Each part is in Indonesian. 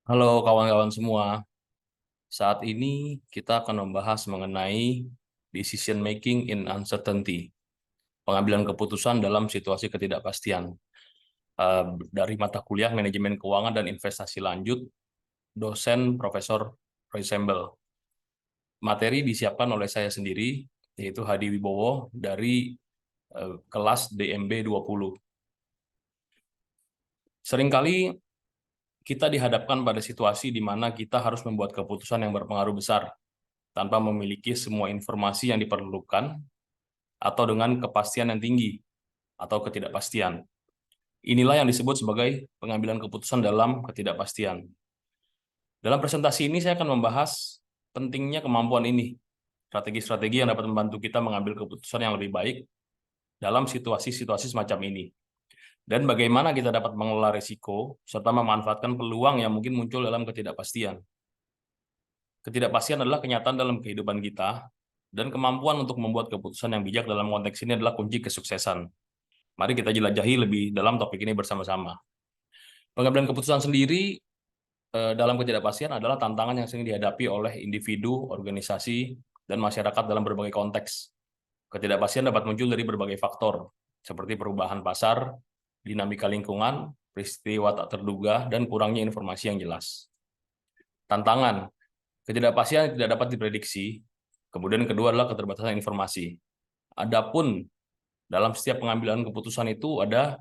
Halo kawan-kawan semua, saat ini kita akan membahas mengenai decision making in uncertainty, pengambilan keputusan dalam situasi ketidakpastian. Dari mata kuliah Manajemen Keuangan dan Investasi Lanjut, dosen Profesor Roy Sembel. Materi disiapkan oleh saya sendiri, yaitu Hadi Wibowo dari kelas DMB 20. Seringkali kita dihadapkan pada situasi di mana kita harus membuat keputusan yang berpengaruh besar tanpa memiliki semua informasi yang diperlukan atau dengan kepastian yang tinggi atau ketidakpastian. Inilah yang disebut sebagai pengambilan keputusan dalam ketidakpastian. Dalam presentasi ini saya akan membahas pentingnya kemampuan ini, strategi-strategi yang dapat membantu kita mengambil keputusan yang lebih baik dalam situasi-situasi semacam ini. Dan bagaimana kita dapat mengelola risiko serta memanfaatkan peluang yang mungkin muncul dalam ketidakpastian. Ketidakpastian adalah kenyataan dalam kehidupan kita, dan kemampuan untuk membuat keputusan yang bijak dalam konteks ini adalah kunci kesuksesan. Mari kita jelajahi lebih dalam topik ini bersama-sama. Pengambilan keputusan sendiri dalam ketidakpastian adalah tantangan yang sering dihadapi oleh individu, organisasi, dan masyarakat dalam berbagai konteks. Ketidakpastian dapat muncul dari berbagai faktor, seperti perubahan pasar, dinamika lingkungan, peristiwa tak terduga, dan kurangnya informasi yang jelas. Tantangan, ketidakpastian tidak dapat diprediksi. Kemudian kedua adalah keterbatasan informasi. Adapun dalam setiap pengambilan keputusan itu ada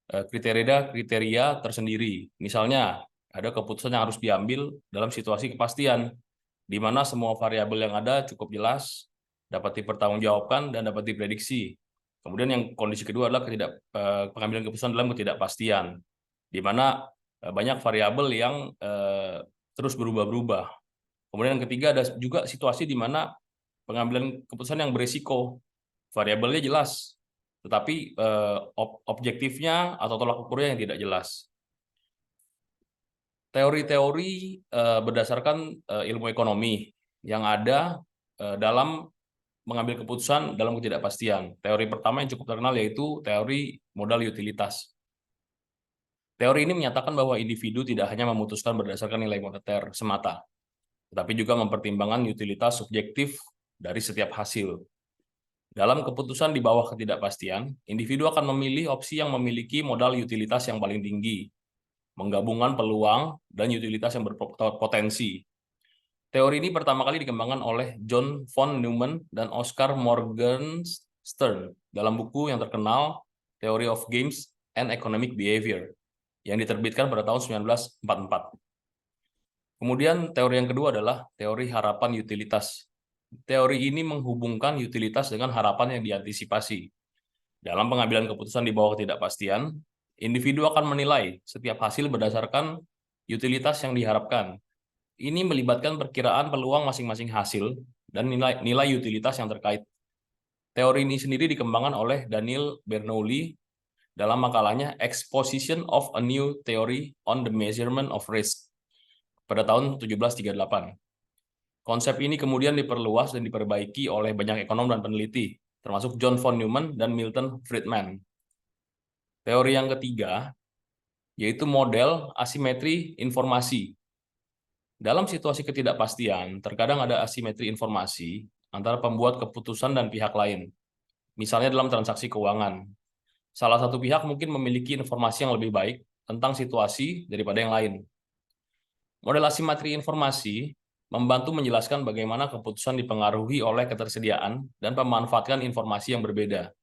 kriteria-kriteria tersendiri. Misalnya, ada keputusan yang harus diambil dalam situasi kepastian, di mana semua variabel yang ada cukup jelas, dapat dipertanggungjawabkan, dan dapat diprediksi. Kemudian yang kondisi kedua adalah pengambilan keputusan dalam ketidakpastian, di mana banyak variabel yang terus berubah-berubah. Kemudian yang ketiga ada juga situasi di mana pengambilan keputusan yang berisiko, variabelnya jelas, tetapi objektifnya atau tolak ukurnya yang tidak jelas. Teori-teori berdasarkan ilmu ekonomi yang ada dalam mengambil keputusan dalam ketidakpastian. Teori pertama yang cukup terkenal yaitu teori modal utilitas. Teori ini menyatakan bahwa individu tidak hanya memutuskan berdasarkan nilai moneter semata, tetapi juga mempertimbangkan utilitas subjektif dari setiap hasil. Dalam keputusan di bawah ketidakpastian, individu akan memilih opsi yang memiliki modal utilitas yang paling tinggi, menggabungkan peluang dan utilitas yang berpotensi. Teori ini pertama kali dikembangkan oleh John von Neumann dan Oscar Morgenstern dalam buku yang terkenal Theory of Games and Economic Behavior yang diterbitkan pada tahun 1944. Kemudian teori yang kedua adalah teori harapan utilitas. Teori ini menghubungkan utilitas dengan harapan yang diantisipasi. Dalam pengambilan keputusan di bawah ketidakpastian, individu akan menilai setiap hasil berdasarkan utilitas yang diharapkan. Ini melibatkan perkiraan peluang masing-masing hasil dan nilai utilitas yang terkait. Teori ini sendiri dikembangkan oleh Daniel Bernoulli dalam makalahnya Exposition of a New Theory on the Measurement of Risk pada tahun 1738. Konsep ini kemudian diperluas dan diperbaiki oleh banyak ekonom dan peneliti, termasuk John von Neumann dan Milton Friedman. Teori yang ketiga yaitu model asimetri informasi. Dalam situasi ketidakpastian, terkadang ada asimetri informasi antara pembuat keputusan dan pihak lain. Misalnya dalam transaksi keuangan. Salah satu pihak mungkin memiliki informasi yang lebih baik tentang situasi daripada yang lain. Model asimetri informasi membantu menjelaskan bagaimana keputusan dipengaruhi oleh ketersediaan dan pemanfaatan informasi yang berbeda.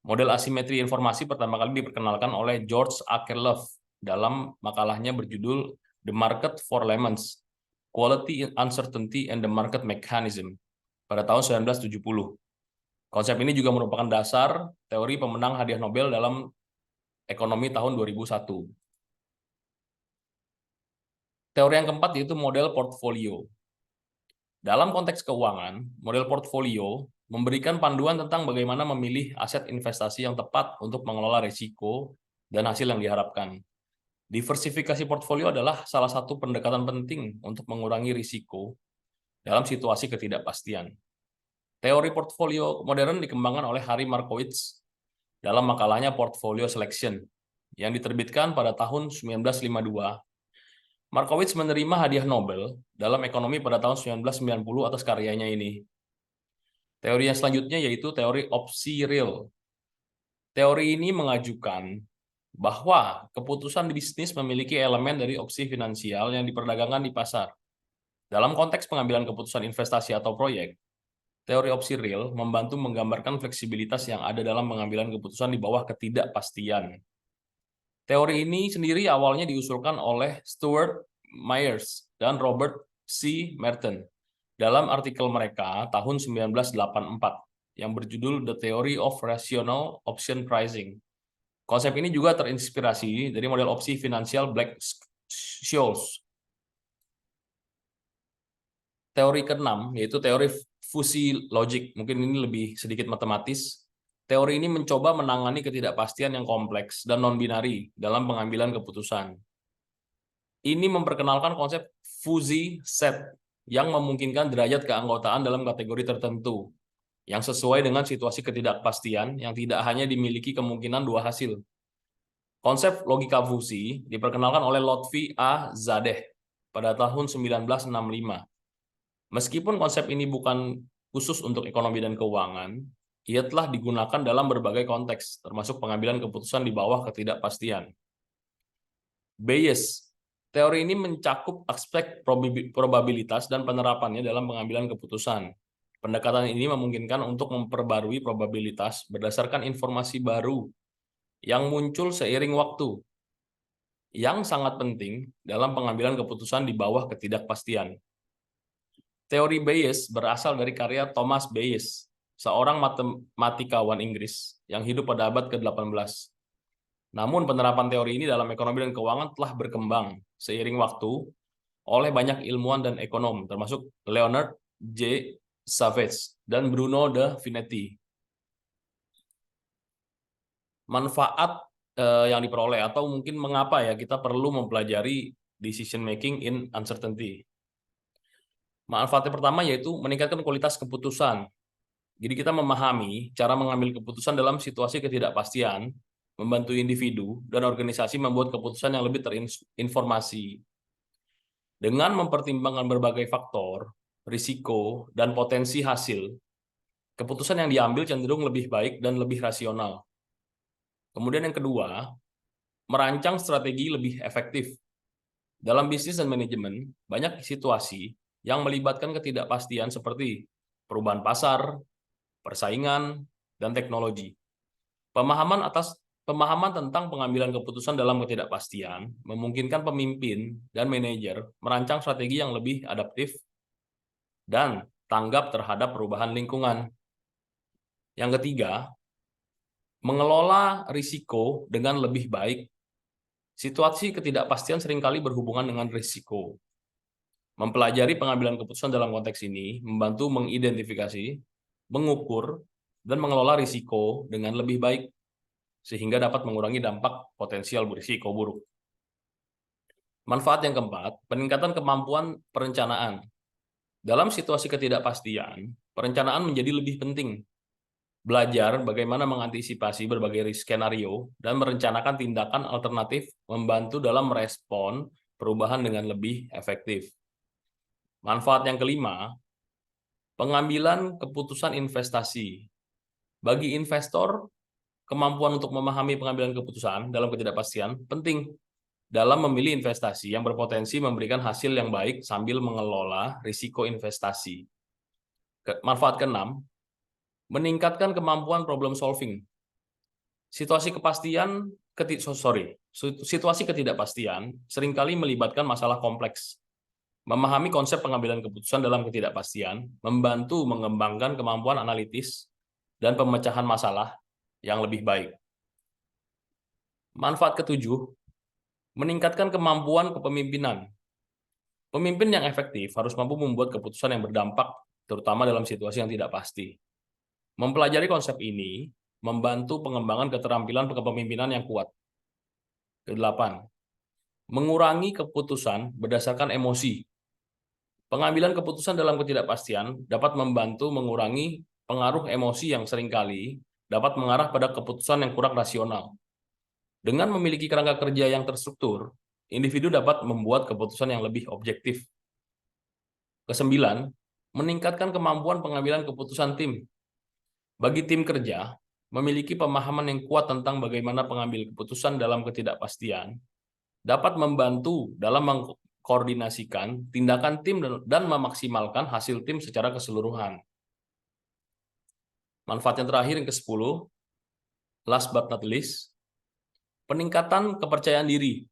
Model asimetri informasi pertama kali diperkenalkan oleh George Akerlof dalam makalahnya berjudul The Market for Lemons, Quality Uncertainty and the Market Mechanism pada tahun 1970. Konsep ini juga merupakan dasar teori pemenang hadiah Nobel dalam ekonomi tahun 2001. Teori yang keempat yaitu model portfolio. Dalam konteks keuangan, model portfolio memberikan panduan tentang bagaimana memilih aset investasi yang tepat untuk mengelola risiko dan hasil yang diharapkan. Diversifikasi portfolio adalah salah satu pendekatan penting untuk mengurangi risiko dalam situasi ketidakpastian. Teori portfolio modern dikembangkan oleh Harry Markowitz dalam makalahnya Portfolio Selection yang diterbitkan pada tahun 1952. Markowitz menerima hadiah Nobel dalam ekonomi pada tahun 1990 atas karyanya ini. Teori yang selanjutnya yaitu teori opsi real. Teori ini mengajukan bahwa keputusan bisnis memiliki elemen dari opsi finansial yang diperdagangkan di pasar. Dalam konteks pengambilan keputusan investasi atau proyek, teori opsi real membantu menggambarkan fleksibilitas yang ada dalam pengambilan keputusan di bawah ketidakpastian. Teori ini sendiri awalnya diusulkan oleh Stuart Myers dan Robert C. Merton dalam artikel mereka tahun 1984 yang berjudul The Theory of Rational Option Pricing. Konsep ini juga terinspirasi dari model opsi finansial Black-Scholes. Teori keenam yaitu teori fusi logik. Mungkin ini lebih sedikit matematis. Teori ini mencoba menangani ketidakpastian yang kompleks dan non-binari dalam pengambilan keputusan. Ini memperkenalkan konsep fuzzy set yang memungkinkan derajat keanggotaan dalam kategori tertentu yang sesuai dengan situasi ketidakpastian yang tidak hanya dimiliki kemungkinan dua hasil. Konsep logika fusi diperkenalkan oleh Lotfi A. Zadeh pada tahun 1965. Meskipun konsep ini bukan khusus untuk ekonomi dan keuangan, ia telah digunakan dalam berbagai konteks, termasuk pengambilan keputusan di bawah ketidakpastian. Bayes. Teori ini mencakup aspek probabilitas dan penerapannya dalam pengambilan keputusan. Pendekatan ini memungkinkan untuk memperbarui probabilitas berdasarkan informasi baru yang muncul seiring waktu, yang sangat penting dalam pengambilan keputusan di bawah ketidakpastian. Teori Bayes berasal dari karya Thomas Bayes, seorang matematikawan Inggris yang hidup pada abad ke-18. Namun penerapan teori ini dalam ekonomi dan keuangan telah berkembang seiring waktu oleh banyak ilmuwan dan ekonom, termasuk Leonard J. Savage dan Bruno de Finetti. Manfaat yang diperoleh atau mungkin mengapa ya kita perlu mempelajari decision making in uncertainty. Manfaatnya pertama yaitu meningkatkan kualitas keputusan. Jadi kita memahami cara mengambil keputusan dalam situasi ketidakpastian, membantu individu dan organisasi membuat keputusan yang lebih terinformasi. Dengan mempertimbangkan berbagai faktor, risiko, dan potensi hasil, keputusan yang diambil cenderung lebih baik dan lebih rasional. Kemudian yang kedua, merancang strategi lebih efektif. Dalam bisnis dan manajemen, banyak situasi yang melibatkan ketidakpastian seperti perubahan pasar, persaingan, dan teknologi. Pemahaman tentang pengambilan keputusan dalam ketidakpastian memungkinkan pemimpin dan manajer merancang strategi yang lebih adaptif dan tanggap terhadap perubahan lingkungan. Yang ketiga, mengelola risiko dengan lebih baik. Situasi ketidakpastian seringkali berhubungan dengan risiko. Mempelajari pengambilan keputusan dalam konteks ini membantu mengidentifikasi, mengukur, dan mengelola risiko dengan lebih baik, sehingga dapat mengurangi dampak potensial berisiko buruk. Manfaat yang keempat, peningkatan kemampuan perencanaan. Dalam situasi ketidakpastian, perencanaan menjadi lebih penting. Belajar bagaimana mengantisipasi berbagai skenario dan merencanakan tindakan alternatif membantu dalam merespon perubahan dengan lebih efektif. Manfaat yang kelima, pengambilan keputusan investasi. Bagi investor, kemampuan untuk memahami pengambilan keputusan dalam ketidakpastian penting dalam memilih investasi yang berpotensi memberikan hasil yang baik sambil mengelola risiko investasi. Manfaat keenam, meningkatkan kemampuan problem solving. Situasi ketidakpastian seringkali melibatkan masalah kompleks. Memahami konsep pengambilan keputusan dalam ketidakpastian membantu mengembangkan kemampuan analitis dan pemecahan masalah yang lebih baik. Manfaat ketujuh, meningkatkan kemampuan kepemimpinan. Pemimpin yang efektif harus mampu membuat keputusan yang berdampak, terutama dalam situasi yang tidak pasti. Mempelajari konsep ini membantu pengembangan keterampilan kepemimpinan yang kuat. Kedelapan, mengurangi keputusan berdasarkan emosi. Pengambilan keputusan dalam ketidakpastian dapat membantu mengurangi pengaruh emosi yang seringkali dapat mengarah pada keputusan yang kurang rasional. Dengan memiliki kerangka kerja yang terstruktur, individu dapat membuat keputusan yang lebih objektif. Kesembilan, meningkatkan kemampuan pengambilan keputusan tim. Bagi tim kerja, memiliki pemahaman yang kuat tentang bagaimana pengambil keputusan dalam ketidakpastian dapat membantu dalam mengkoordinasikan tindakan tim dan memaksimalkan hasil tim secara keseluruhan. Manfaat yang terakhir yang ke-10, last but not least, peningkatan kepercayaan diri.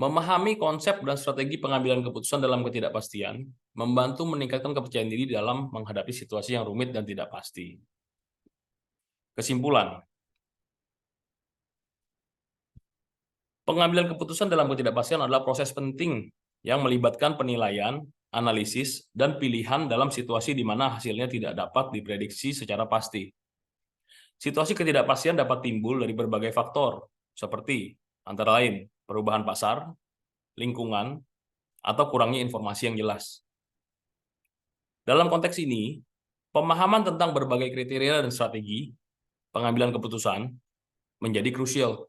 Memahami konsep dan strategi pengambilan keputusan dalam ketidakpastian membantu meningkatkan kepercayaan diri dalam menghadapi situasi yang rumit dan tidak pasti. Kesimpulan, pengambilan keputusan dalam ketidakpastian adalah proses penting yang melibatkan penilaian, analisis, dan pilihan dalam situasi di mana hasilnya tidak dapat diprediksi secara pasti. Situasi ketidakpastian dapat timbul dari berbagai faktor, seperti antara lain perubahan pasar, lingkungan, atau kurangnya informasi yang jelas. Dalam konteks ini, pemahaman tentang berbagai kriteria dan strategi pengambilan keputusan menjadi krusial.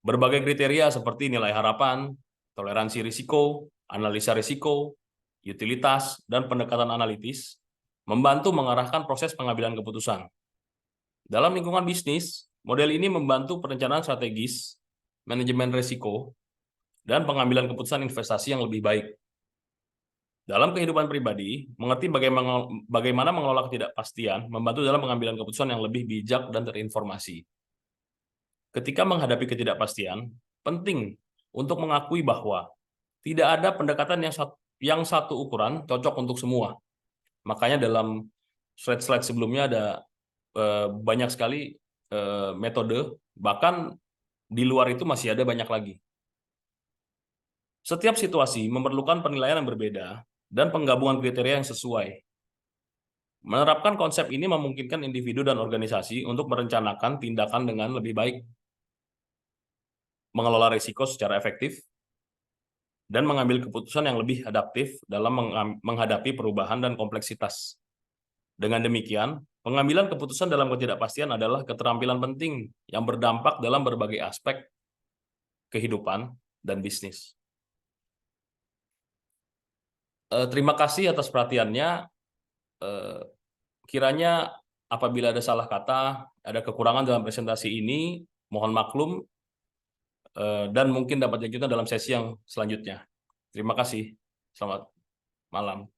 Berbagai kriteria seperti nilai harapan, toleransi risiko, analisa risiko, utilitas, dan pendekatan analitis membantu mengarahkan proses pengambilan keputusan. Dalam lingkungan bisnis, model ini membantu perencanaan strategis, manajemen risiko, dan pengambilan keputusan investasi yang lebih baik. Dalam kehidupan pribadi, mengerti bagaimana mengelola ketidakpastian membantu dalam pengambilan keputusan yang lebih bijak dan terinformasi. Ketika menghadapi ketidakpastian, penting untuk mengakui bahwa tidak ada pendekatan yang satu ukuran cocok untuk semua. Makanya dalam slide-slide sebelumnya ada banyak sekali metode, bahkan di luar itu masih ada banyak lagi. Setiap situasi memerlukan penilaian yang berbeda dan penggabungan kriteria yang sesuai. Menerapkan konsep ini memungkinkan individu dan organisasi untuk merencanakan tindakan dengan lebih baik, mengelola risiko secara efektif, dan mengambil keputusan yang lebih adaptif dalam menghadapi perubahan dan kompleksitas. Dengan demikian, pengambilan keputusan dalam ketidakpastian adalah keterampilan penting yang berdampak dalam berbagai aspek kehidupan dan bisnis. Terima kasih atas perhatiannya. Kiranya apabila ada salah kata, ada kekurangan dalam presentasi ini, mohon maklum, dan mungkin dapat dilanjutkan dalam sesi yang selanjutnya. Terima kasih. Selamat malam.